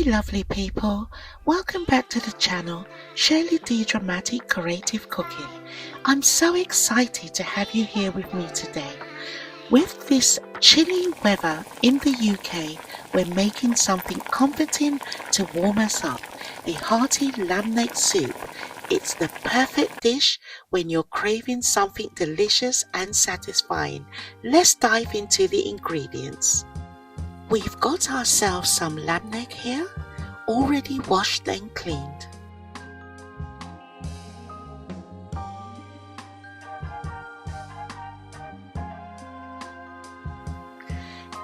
lovely people, welcome back to the channel Shirleydramatic Creative Cooking. I'm so excited to have you here with me today. With this chilly weather in the UK, we're making something comforting to warm us up, a hearty lamb neck soup. It's the perfect dish when you're craving something delicious and satisfying. Let's dive into the ingredients. We've got ourselves some lamb neck here, already washed and cleaned.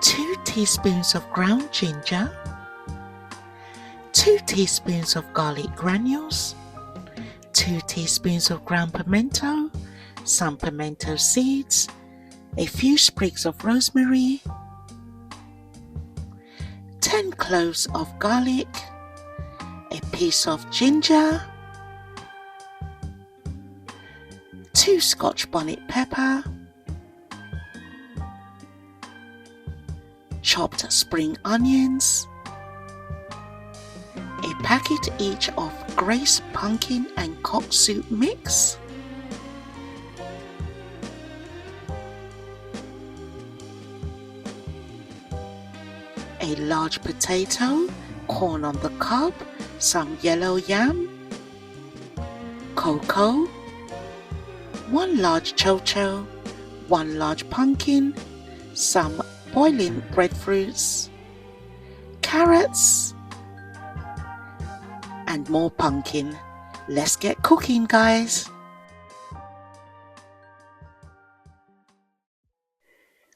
Two teaspoons of ground ginger, 2 teaspoons of garlic granules, 2 teaspoons of ground pimento, some pimento seeds, a few sprigs of rosemary, 10 cloves of garlic, a piece of ginger, 2 scotch bonnet pepper, chopped spring onions, a packet each of Grace pumpkin and cock soup mix, a large potato, corn on the cob, some yellow yam, cocoa, 1 large chow, 1 large pumpkin, some boiling breadfruits, carrots, and more pumpkin. Let's get cooking, guys.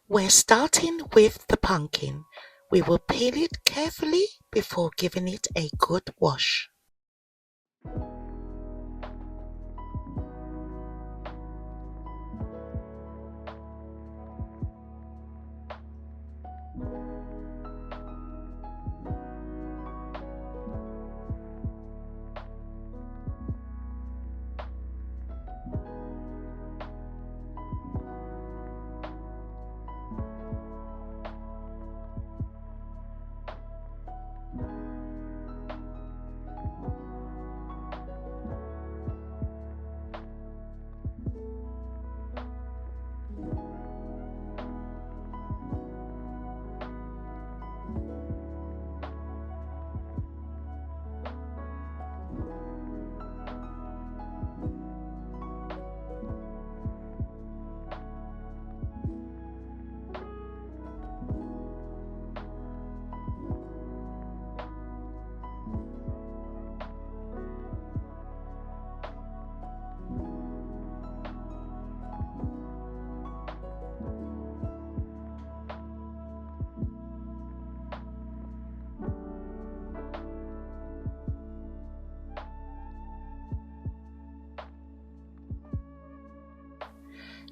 We're starting with the pumpkin. We will peel it carefully before giving it a good wash.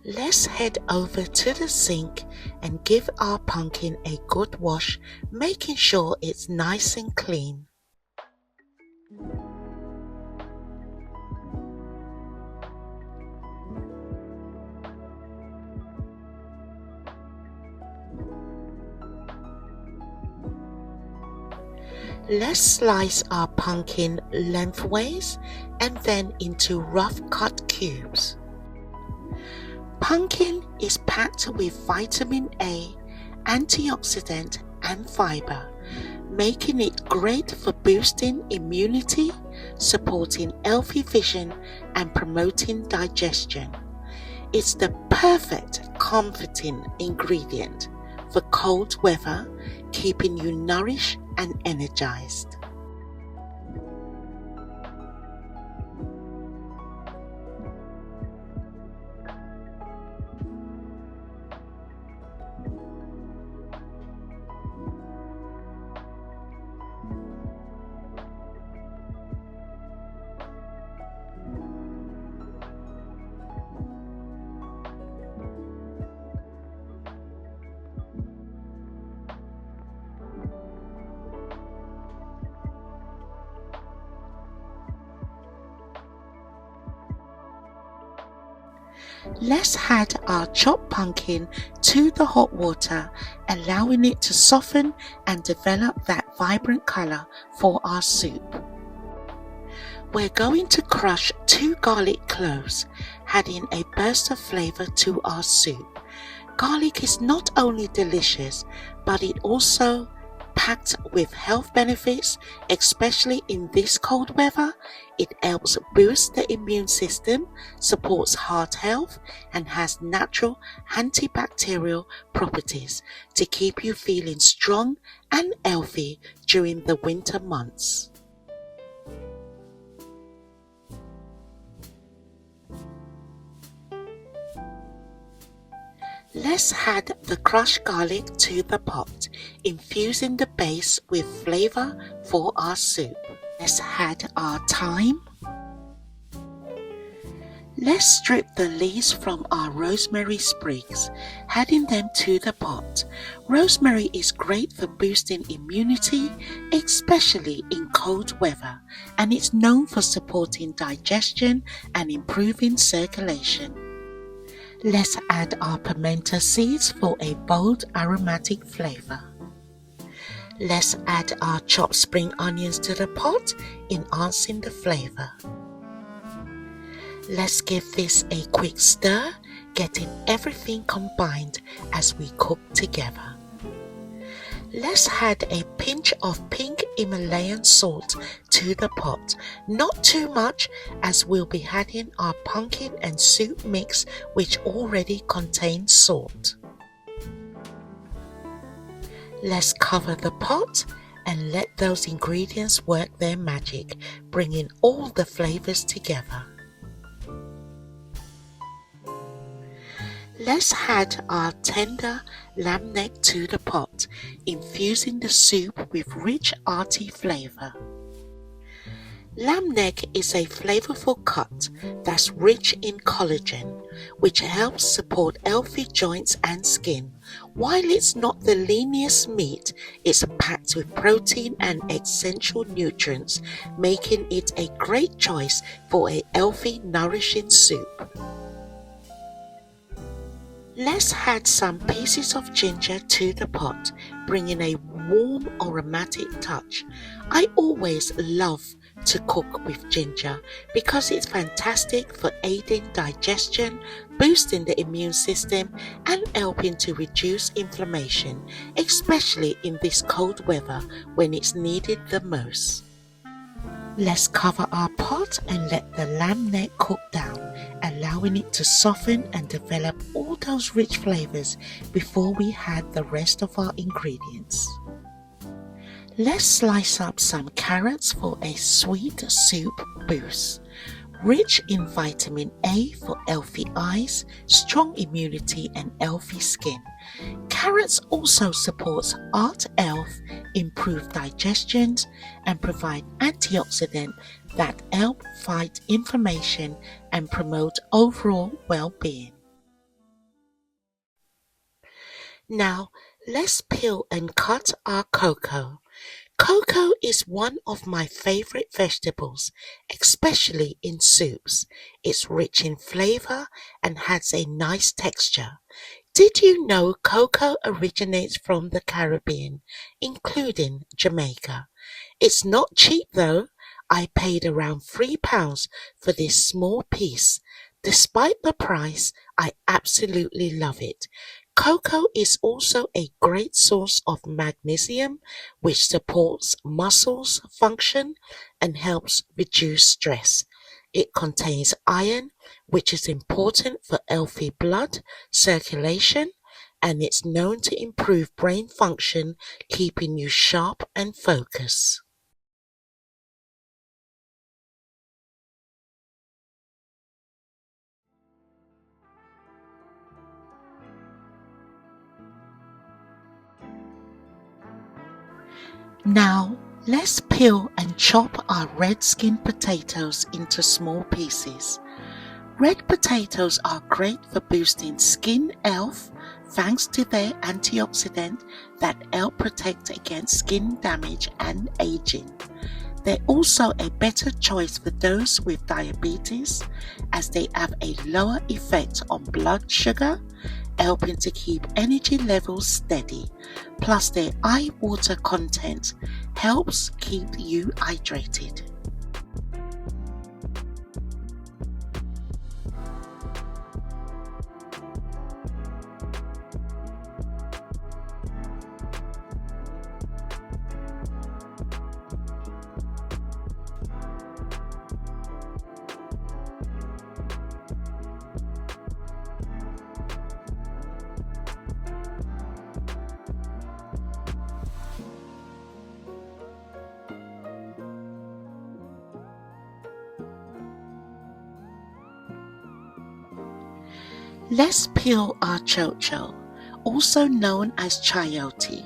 Let's head over to the sink and give our pumpkin a good wash, making sure it's nice and clean. Let's slice our pumpkin lengthways and then into rough cut cubes. Pumpkin is packed with vitamin A, antioxidant and fiber, making it great for boosting immunity, supporting healthy vision and promoting digestion. It's the perfect comforting ingredient for cold weather, keeping you nourished and energized. Let's add our chopped pumpkin to the hot water, allowing it to soften and develop that vibrant color for our soup. We're going to crush 2 garlic cloves, adding a burst of flavor to our soup. Garlic is not only delicious, but it also packed with health benefits, especially in this cold weather. It helps boost the immune system, supports heart health, and has natural antibacterial properties to keep you feeling strong and healthy during the winter months. Let's add the crushed garlic to the pot, infusing the base with flavor for our soup. Let's add our thyme. Let's strip the leaves from our rosemary sprigs, adding them to the pot. Rosemary is great for boosting immunity, especially in cold weather, and it's known for supporting digestion and improving circulation. Let's add our pimento seeds for a bold aromatic flavor. Let's add our chopped spring onions to the pot, enhancing the flavor. Let's give this a quick stir, getting everything combined as we cook together. Let's add a pinch of pink Himalayan salt to the pot, not too much, as we'll be adding our pumpkin and soup mix, which already contains salt. Let's cover the pot and let those ingredients work their magic, bringing all the flavors together. Let's add our tender lamb neck to the pot, infusing the soup with rich Arty flavor. Lamb neck is a flavorful cut that's rich in collagen, which helps support healthy joints and skin. While it's not the leanest meat, it's packed with protein and essential nutrients, making it a great choice for a healthy, nourishing soup. Let's add some pieces of ginger to the pot, bringing a warm aromatic touch. I always love to cook with ginger because it's fantastic for aiding digestion, boosting the immune system, and helping to reduce inflammation, especially in this cold weather when it's needed the most. Let's cover our pot and let the lamb neck cook down, allowing it to soften and develop all those rich flavors before we add the rest of our ingredients. Let's slice up some carrots for a sweet soup boost. Rich in vitamin A for healthy eyes, strong immunity, and healthy skin. Carrots also supports heart health, improve digestion, and provide antioxidants that help fight inflammation and promote overall well-being. Now, let's peel and cut our cocoa. Cocoa is one of my favorite vegetables, especially in soups. It's rich in flavor and has a nice texture. Did you know cocoa originates from the Caribbean, including Jamaica? It's not cheap though. I paid around £3 for this small piece. Despite the price, I absolutely love it. Cocoa is also a great source of magnesium, which supports muscles function and helps reduce stress. It contains iron, which is important for healthy blood circulation, and it's known to improve brain function, keeping you sharp and focused. Now, let's peel and chop our red skin potatoes into small pieces. Red potatoes are great for boosting skin health thanks to their antioxidants that help protect against skin damage and aging. They're also a better choice for those with diabetes as they have a lower effect on blood sugar, helping to keep energy levels steady. Plus their eye water content helps keep you hydrated. Let's peel our chow, also known as chayote.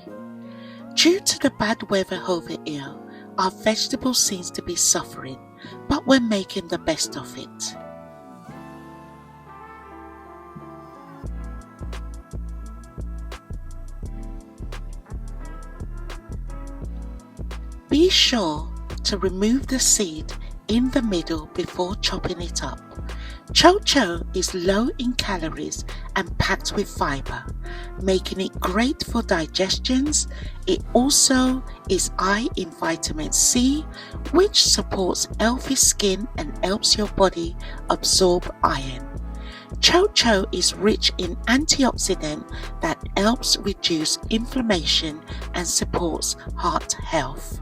Due to the bad weather over here, our vegetable seems to be suffering, but we're making the best of it. Be sure to remove the seed in the middle before chopping it up. Chow is low in calories and packed with fiber, making it great for digestions. It also is high in vitamin C, which supports healthy skin and helps your body absorb iron. Chow is rich in antioxidant that helps reduce inflammation and supports heart health.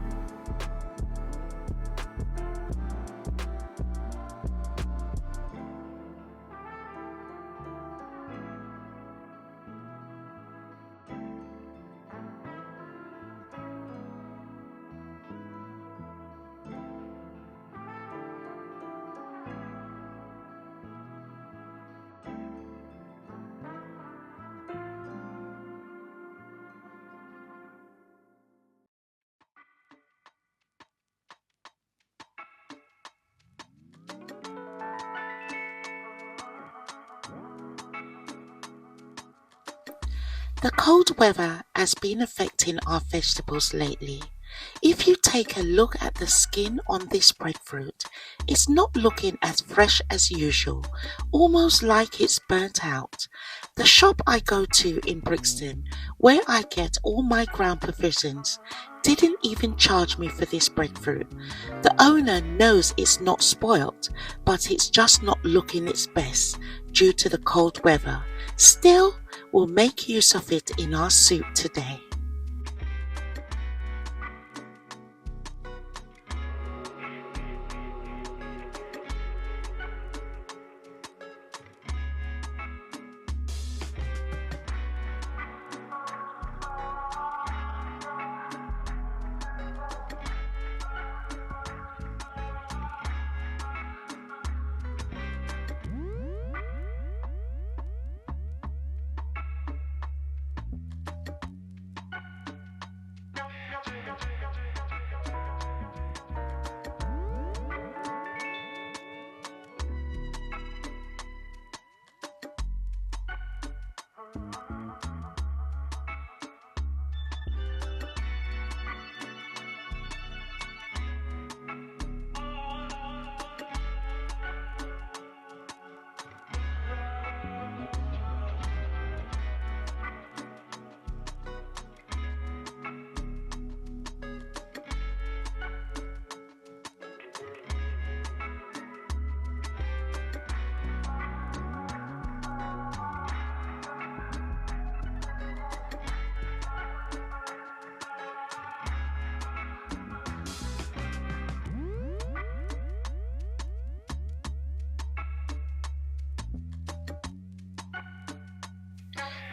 The cold weather has been affecting our vegetables lately. If you take a look at the skin on this breadfruit, it's not looking as fresh as usual, almost like it's burnt out. The shop I go to in Brixton, where I get all my ground provisions, didn't even charge me for this breadfruit. The owner knows it's not spoilt, but it's just not looking its best due to the cold weather. Still, we'll make use of it in our soup today.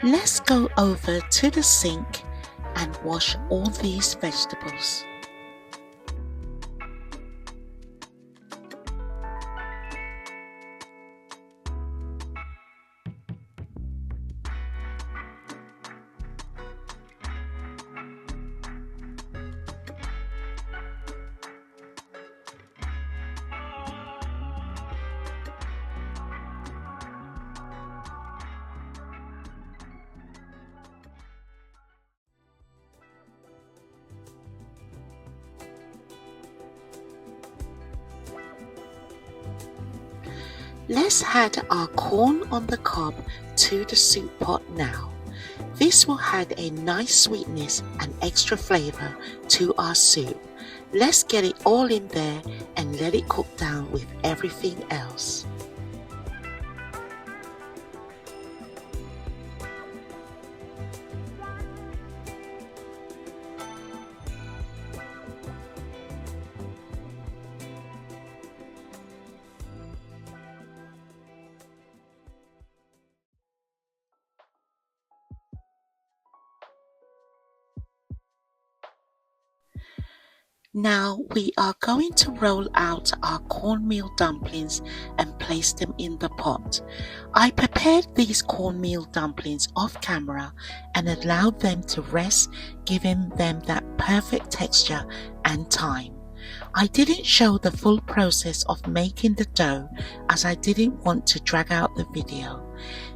Let's go over to the sink and wash all these vegetables. Let's add our corn on the cob into the soup pot now. This will add a nice sweetness and extra flavor to our soup. Let's get it all in there and let it cook down with everything else. Now we are going to roll out our cornmeal dumplings and place them in the pot. I prepared these cornmeal dumplings off camera and allowed them to rest, giving them that perfect texture and time. I didn't show the full process of making the dough as I didn't want to drag out the video.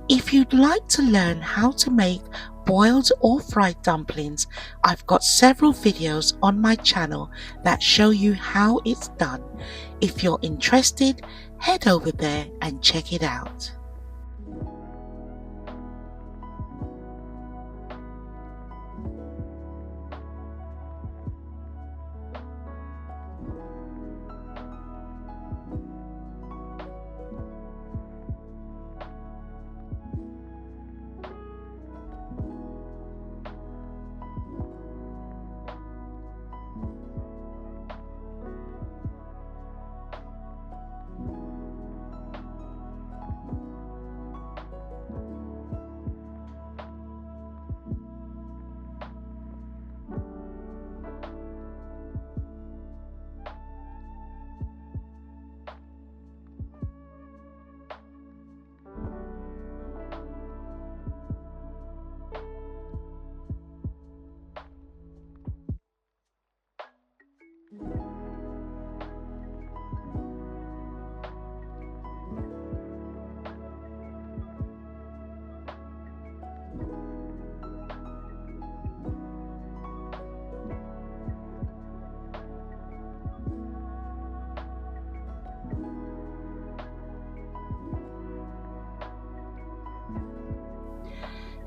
If you'd like to learn how to make boiled or fried dumplings, I've got several videos on my channel that show you how it's done. If you're interested, head over there and check it out.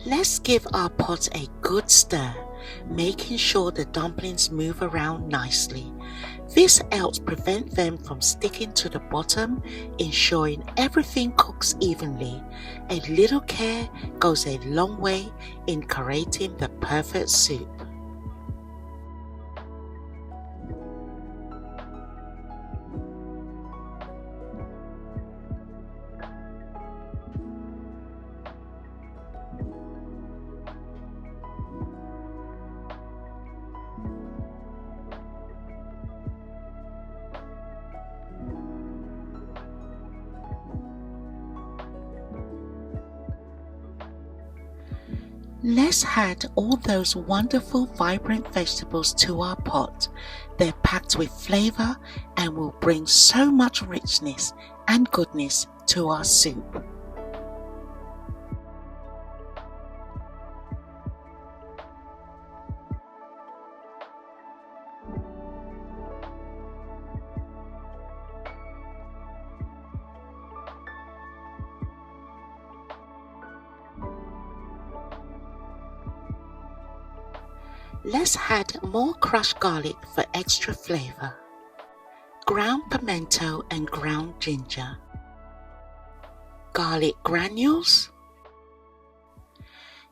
Let's give our pot a good stir, making sure the dumplings move around nicely. This helps prevent them from sticking to the bottom, ensuring everything cooks evenly. A little care goes a long way in creating the perfect soup. Let's add all those wonderful vibrant vegetables to our pot. They're packed with flavor and will bring so much richness and goodness to our soup. Let's add more crushed garlic for extra flavor, ground pimento and ground ginger, garlic granules.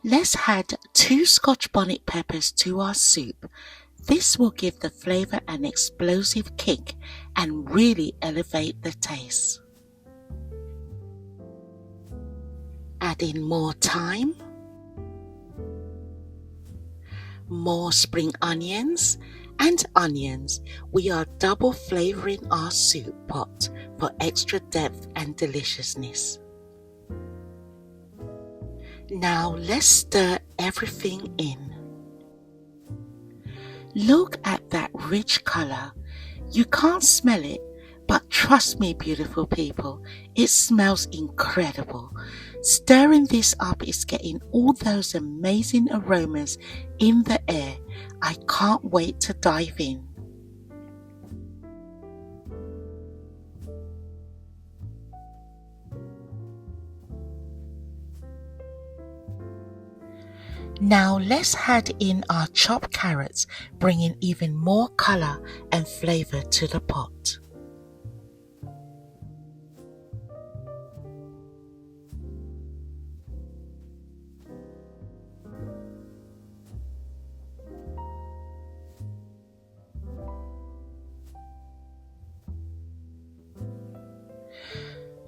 Let's add 2 scotch bonnet peppers to our soup. This will give the flavor an explosive kick and really elevate the taste. Add in more thyme, more spring onions and onions. We are double flavoring our soup pot for extra depth and deliciousness. Now let's stir everything in. Look at that rich color. You can't smell it, but trust me, beautiful people, it smells incredible. Stirring this up is getting all those amazing aromas in the air. I can't wait to dive in. Now let's add in our chopped carrots, bringing even more color and flavor to the pot.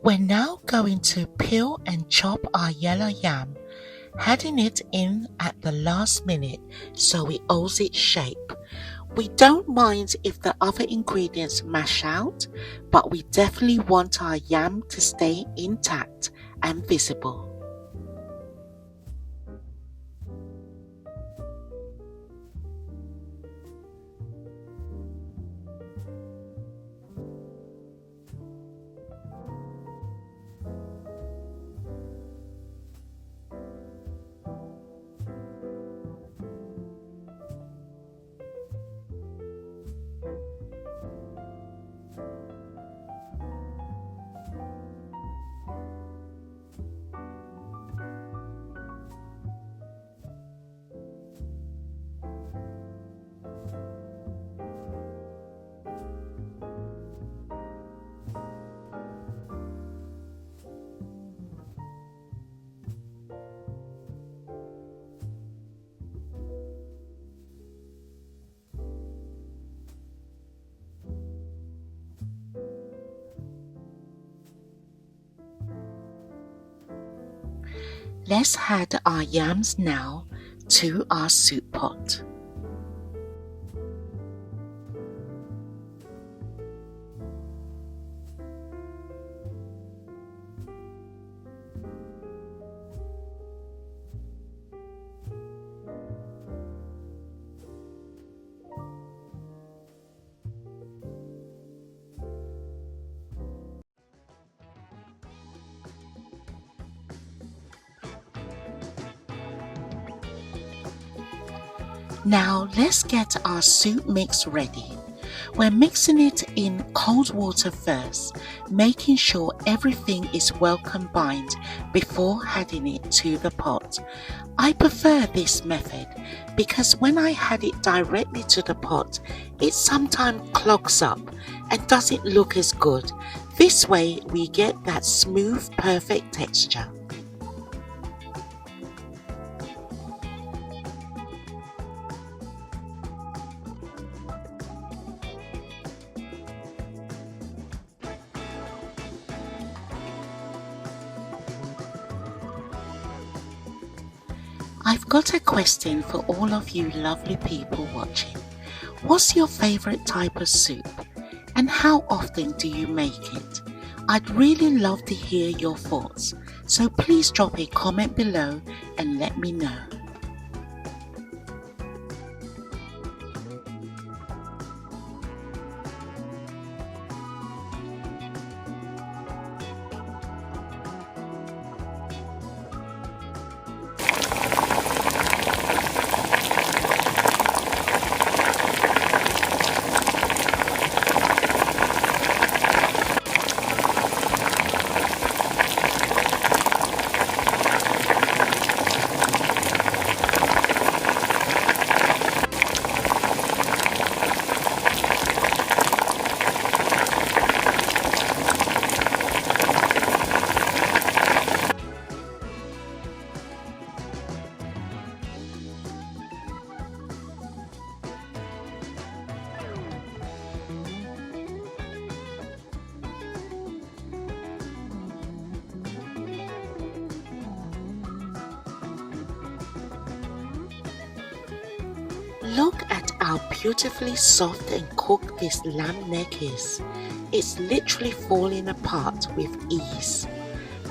We're now going to peel and chop our yellow yam, adding it in at the last minute so it holds its shape. We don't mind if the other ingredients mash out, but we definitely want our yam to stay intact and visible. Let's add our yams now to our soup pot. Now let's get our soup mix ready. We're mixing it in cold water first, making sure everything is well combined before adding it to the pot. I prefer this method because when I add it directly to the pot, it sometimes clogs up and doesn't look as good. This way we get that smooth, perfect texture. I've got a question for all of you lovely people watching. What's your favorite type of soup? And how often do you make it? I'd really love to hear your thoughts, so please drop a comment below and let me know. Look at how beautifully soft and cooked this lamb neck is. It's literally falling apart with ease.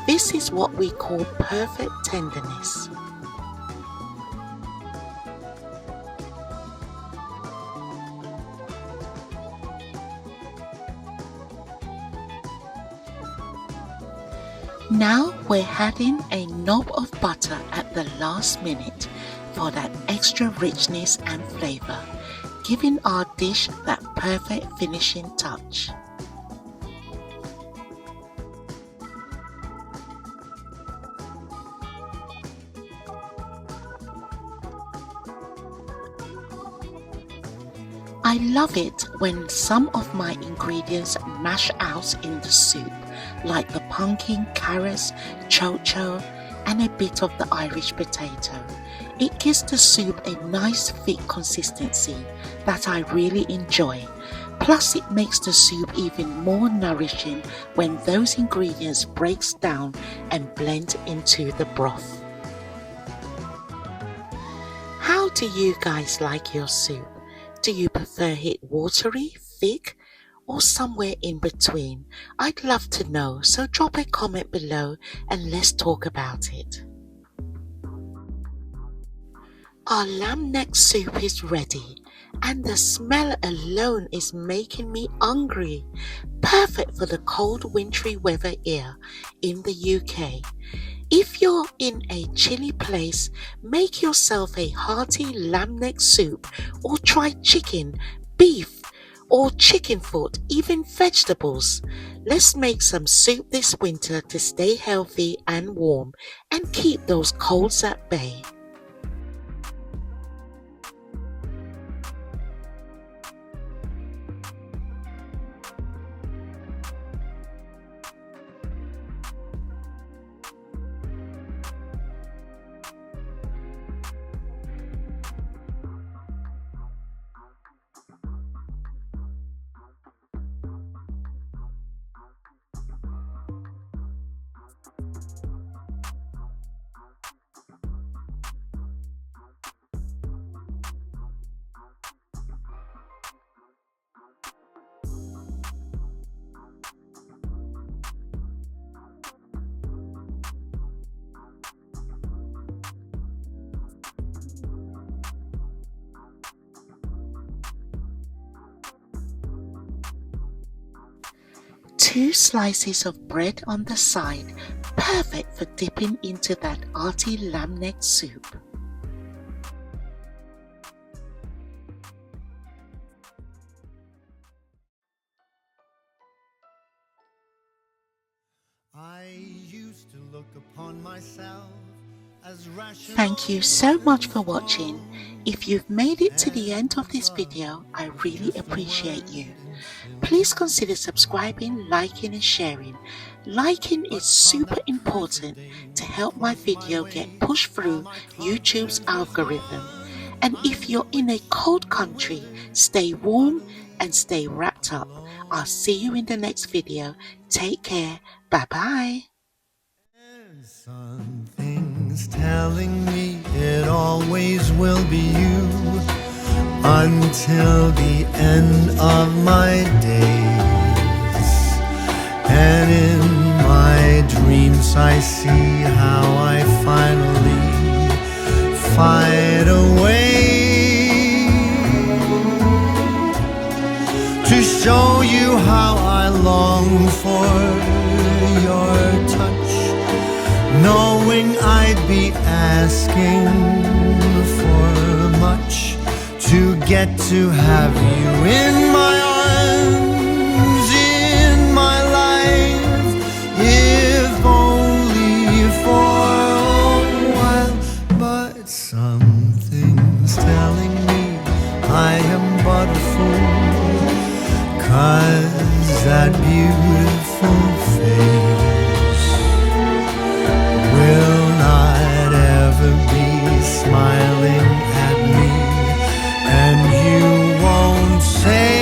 This is what we call perfect tenderness. Now we're adding a knob of butter at the last minute for that extra richness and flavor, giving our dish that perfect finishing touch. I love it when some of my ingredients mash out in the soup, like the pumpkin, carrots, chow, and a bit of the Irish potato. It gives the soup a nice thick consistency that I really enjoy. Plus it makes the soup even more nourishing when those ingredients breaks down and blend into the broth. How do you guys like your soup? Do you prefer it watery, thick, or somewhere in between? I'd love to know, so drop a comment below and let's talk about it. Our lamb neck soup is ready, and the smell alone is making me hungry. Perfect for the cold wintry weather here in the UK. If you're in a chilly place, make yourself a hearty lamb neck soup, or try chicken, beef, or chicken foot, even vegetables. Let's make some soup this winter to stay healthy and warm and keep those colds at bay. Two slices of bread on the side, perfect for dipping into that Arty lamb neck soup. Thank you so much for watching. If you've made it to the end of this video, I really appreciate you. Please consider subscribing, liking and sharing. Liking is super important to help my video get pushed through YouTube's algorithm. And if you're in a cold country, stay warm and stay wrapped up. I'll see you in the next video. Take care. Bye bye. Something's telling me it always will be you until the end of my days. And in my dreams I see how I finally find a way to show you how I long for your touch, knowing I'd be asking for much to get to have you in my arms, in my life, if only for a while. But something's telling me I am but a fool, 'cause that beautiful face will not ever be smiling at me, and you won't say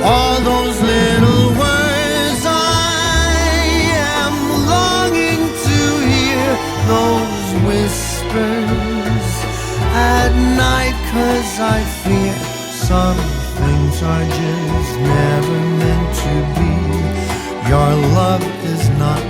all those little words I am longing to hear, those whispers at night, 'cause I fear some things are just never meant to be. Your love is not